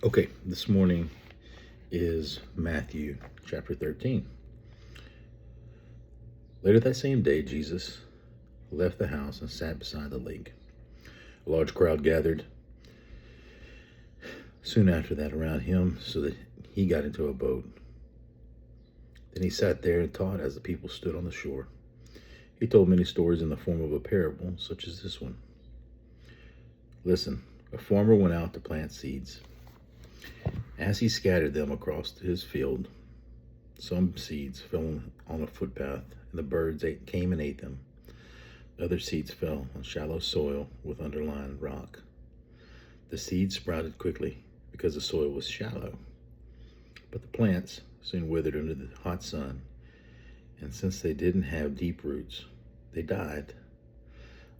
Okay, this morning is Matthew chapter 13. Later that same day, Jesus left the house and sat beside the lake. A large crowd gathered soon after that around him, so that he got into a boat. Then he sat there and taught as the people stood on the shore. He told many stories in the form of a parable, such as this one. Listen, a farmer went out to plant seeds. As he scattered them across his field, some seeds fell on a footpath, and the birds came and ate them. Other seeds fell on shallow soil with underlying rock. The seeds sprouted quickly because the soil was shallow, but the plants soon withered under the hot sun, and since they didn't have deep roots, they died.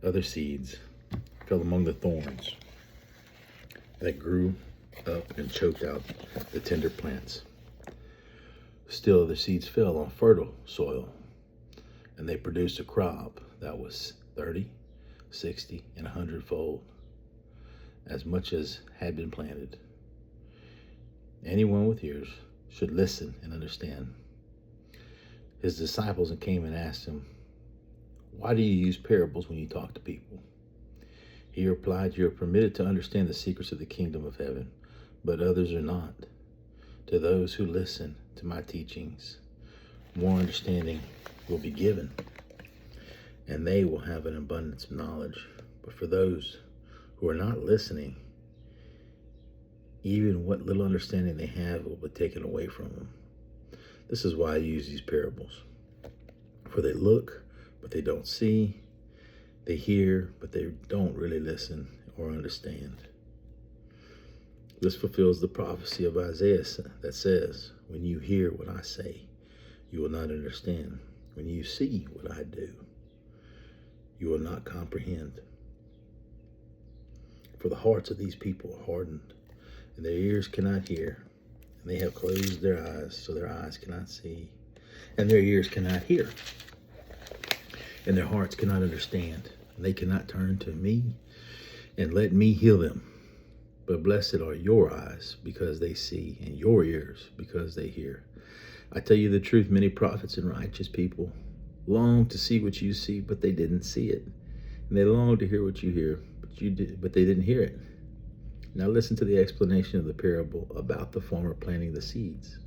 Other seeds fell among the thorns that grew up and choked out the tender plants. Still, other seeds fell on fertile soil, and they produced a crop that was 30, 60, and 100-fold, as much as had been planted. Anyone with ears should listen and understand. His disciples came and asked him, "Why do you use parables when you talk to people?" He replied, "You are permitted to understand the secrets of the kingdom of heaven, but others are not. To those who listen to my teachings, more understanding will be given, and they will have an abundance of knowledge. But for those who are not listening, even what little understanding they have will be taken away from them. This is why I use these parables. For they look, but they don't see. They hear, but they don't really listen or understand." This fulfills the prophecy of Isaiah that says, "When you hear what I say, you will not understand. When you see what I do, you will not comprehend. For the hearts of these people are hardened, and their ears cannot hear, and they have closed their eyes, so their eyes cannot see, and their ears cannot hear, and their hearts cannot understand, and they cannot turn to me and let me heal them. But blessed are your eyes because they see, and your ears because they hear. I tell you the truth, many prophets and righteous people long to see what you see, but they didn't see it. And they long to hear what you hear, but they didn't hear it. Now listen to the explanation of the parable about the farmer planting the seeds.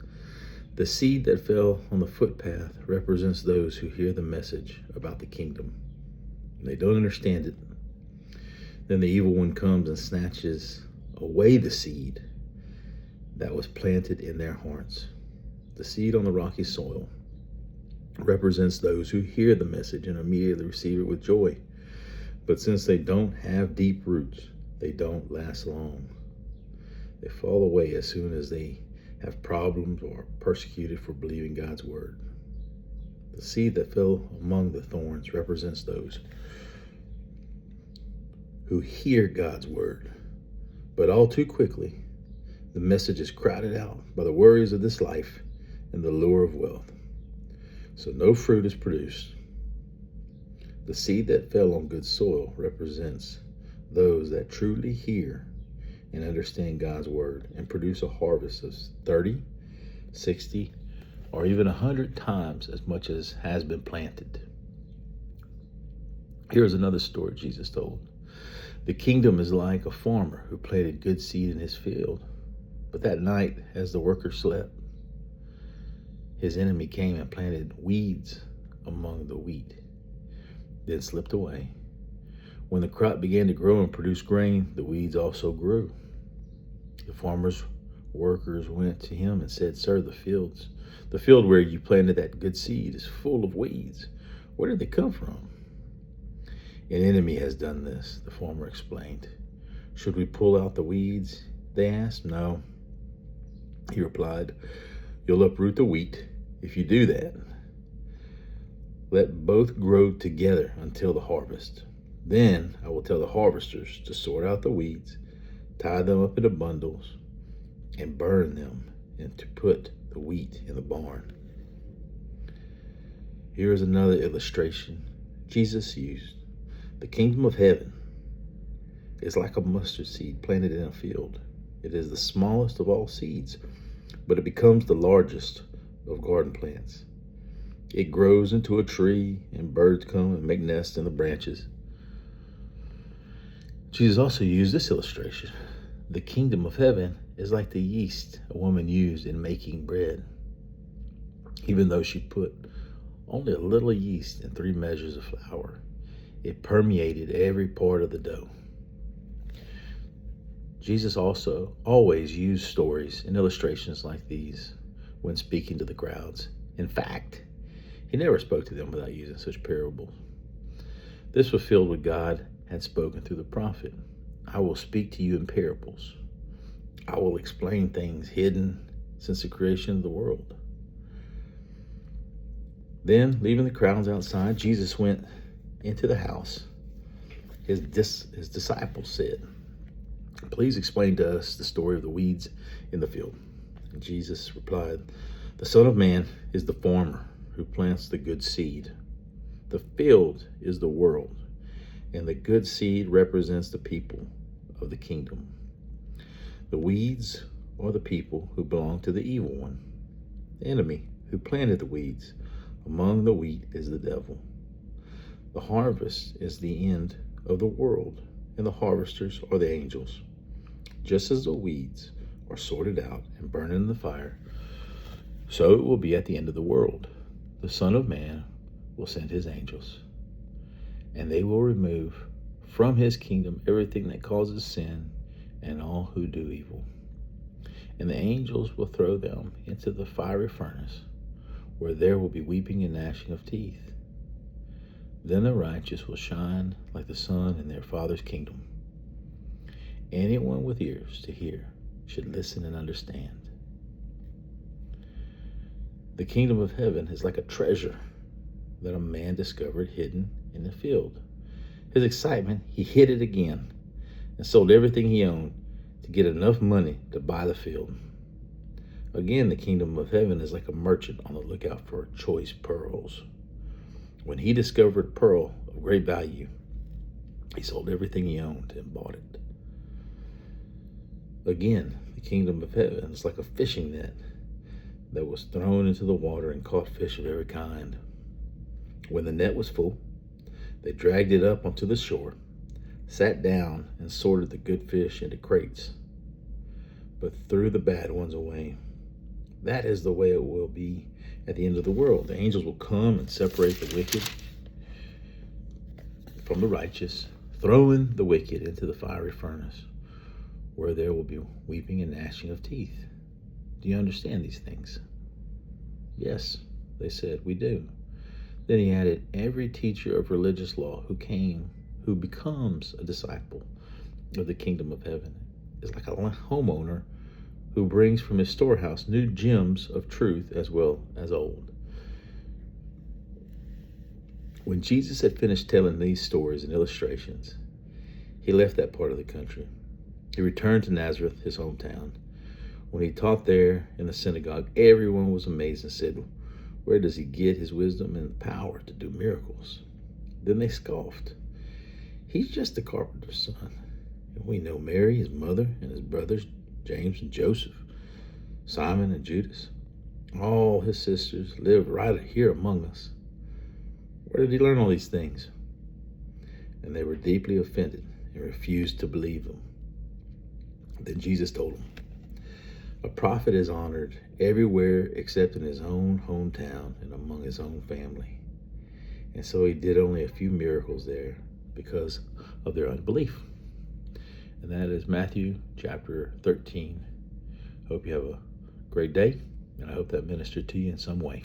The seed that fell on the footpath represents those who hear the message about the kingdom. They don't understand it. Then the evil one comes and snatches away the seed that was planted in their hearts. The seed on the rocky soil represents those who hear the message and immediately receive it with joy. But since they don't have deep roots, they don't last long. They fall away as soon as they have problems or are persecuted for believing God's word. The seed that fell among the thorns represents those who hear God's word, but all too quickly, the message is crowded out by the worries of this life and the lure of wealth. So no fruit is produced. The seed that fell on good soil represents those that truly hear and understand God's word and produce a harvest of 30, 60, or even 100 times as much as has been planted. Here's another story Jesus told. The kingdom is like a farmer who planted good seed in his field. But that night, as the workers slept, his enemy came and planted weeds among the wheat, then slipped away. When the crop began to grow and produce grain, the weeds also grew. The farmer's workers went to him and said, "Sir, the field where you planted that good seed is full of weeds. Where did they come from?" "An enemy has done this," the farmer explained. "Should we pull out the weeds?" they asked. "No," he replied. "You'll uproot the wheat. If you do that, let both grow together until the harvest. Then I will tell the harvesters to sort out the weeds, tie them up into bundles, and burn them, and to put the wheat in the barn." Here is another illustration Jesus used. The kingdom of heaven is like a mustard seed planted in a field. It is the smallest of all seeds, but it becomes the largest of garden plants. It grows into a tree, and birds come and make nests in the branches. Jesus also used this illustration. The kingdom of heaven is like the yeast a woman used in making bread. Even though she put only a little yeast in 3 measures of flour, it permeated every part of the dough. Jesus also always used stories and illustrations like these when speaking to the crowds. In fact, he never spoke to them without using such parables. This fulfilled what God had spoken through the prophet. I will speak to you in parables. I will explain things hidden since the creation of the world. Then, leaving the crowds outside, Jesus went into the house. His disciples said, "Please explain to us the story of the weeds in the field." And Jesus replied, "The Son of Man is the farmer who plants the good seed. The field is the world, and the good seed represents the people of the kingdom. The weeds are the people who belong to the evil one, the enemy who planted the weeds. Among the wheat is the devil. The harvest is the end of the world, and the harvesters are the angels. Just as the weeds are sorted out and burned in the fire, so it will be at the end of the world. The Son of Man will send his angels, and they will remove from his kingdom everything that causes sin and all who do evil. And the angels will throw them into the fiery furnace, where there will be weeping and gnashing of teeth. Then the righteous will shine like the sun in their Father's kingdom. Anyone with ears to hear should listen and understand. The kingdom of heaven is like a treasure that a man discovered hidden in the field. His excitement, he hid it again and sold everything he owned to get enough money to buy the field. Again, the kingdom of heaven is like a merchant on the lookout for choice pearls. When he discovered a pearl of great value, he sold everything he owned and bought it. Again, the kingdom of heaven is like a fishing net that was thrown into the water and caught fish of every kind. When the net was full, they dragged it up onto the shore, sat down, and sorted the good fish into crates, but threw the bad ones away. That is the way it will be at the end of the world. The angels will come and separate the wicked from the righteous, throwing the wicked into the fiery furnace, where there will be weeping and gnashing of teeth. Do you understand these things? Yes, they said, we do. Then he added, every teacher of religious law who becomes a disciple of the kingdom of heaven is like a homeowner who brings from his storehouse new gems of truth as well as old. When Jesus had finished telling these stories and illustrations, he left that part of the country. He returned to Nazareth, his hometown. When he taught there in the synagogue, everyone was amazed and said, where does he get his wisdom and power to do miracles? Then they scoffed. He's just the carpenter's son. And we know Mary, his mother, and his brothers, James and Joseph, Simon and Judas. All his sisters live right here among us. Where did he learn all these things? And they were deeply offended and refused to believe him. Then Jesus told them, a prophet is honored everywhere except in his own hometown and among his own family. And so he did only a few miracles there because of their unbelief. And that is Matthew chapter 13. Hope you have a great day, and I hope that ministered to you in some way.